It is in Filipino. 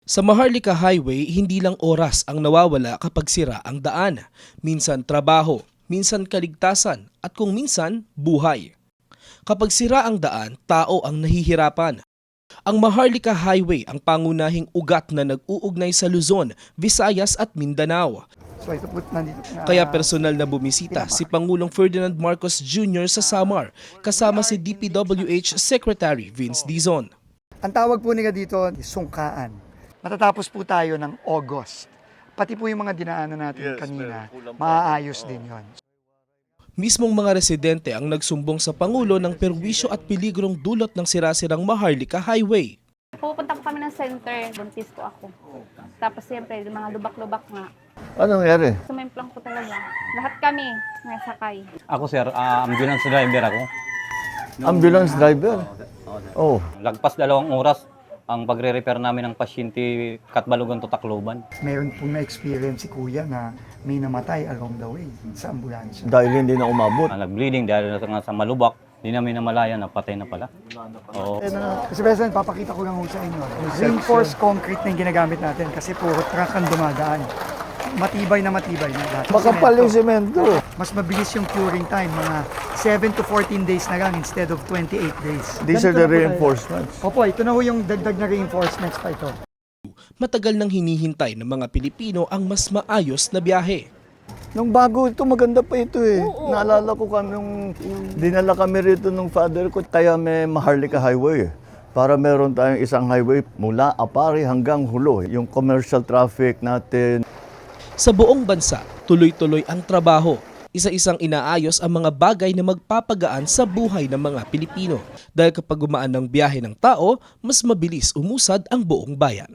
Sa Maharlika Highway, hindi lang oras ang nawawala kapag sira ang daan. Minsan trabaho, minsan kaligtasan, at kung minsan, buhay. Kapag sira ang daan, tao ang nahihirapan. Ang Maharlika Highway ang pangunahing ugat na nag-uugnay sa Luzon, Visayas at Mindanao. So ito po nandito na. Kaya personal na bumisita si Pangulong Ferdinand Marcos Jr. sa Samar, kasama si DPWH Secretary Vince Dizon. Ang tawag po nila dito, sungkaan. Matatapos po tayo ng August. Pati po yung mga dinaanan natin kanina, maaayos din yon. Mismong mga residente ang nagsumbong sa Pangulo ng perwisyo at peligrong dulot ng sirasirang Maharlika Highway. Pupunta po kami ng center, buntis po ako. Tapos siyempre, yung mga lubak-lubak nga. Anong nangyari? Sumimplang po talaga. Lahat kami nasakay. Ako sir, ambulance driver ako. Ambulance driver? Oh. Lagpas 2 oras ang pagre-repair namin ng pasyente Katbalogan to Tacloban. Meron pong na-experience si Kuya na may namatay along the way sa ambulansya. Dahil hindi na umabot. Nag-bleeding dahil nga sa malubak. Hindi namin namalayan na patay na pala. Oo. Kasi President, papakita ko lang ho sa inyo. Reinforced concrete na yung ginagamit natin kasi puro truck ang dumadaan. Matibay na lahat. Makapal yung semento. Mas mabilis yung curing time, mga 7 to 14 days na lang instead of 28 days. These are the reinforcements. Opo, ito na ho yung dagdag na reinforcements pa ito. Matagal nang hinihintay ng mga Pilipino ang mas maayos na biyahe. Nung bago ito, maganda pa ito eh. Naalala ko kami nung dinala kami rito nung father ko. Kaya may Maharlika Highway eh. Para meron tayong isang highway mula Apari hanggang Hulo. Yung commercial traffic natin. Sa buong bansa, tuloy-tuloy ang trabaho. Isa-isang inaayos ang mga bagay na magpapagaan sa buhay ng mga Pilipino. Dahil kapag gumaan ng biyahe ng tao, mas mabilis umusad ang buong bayan.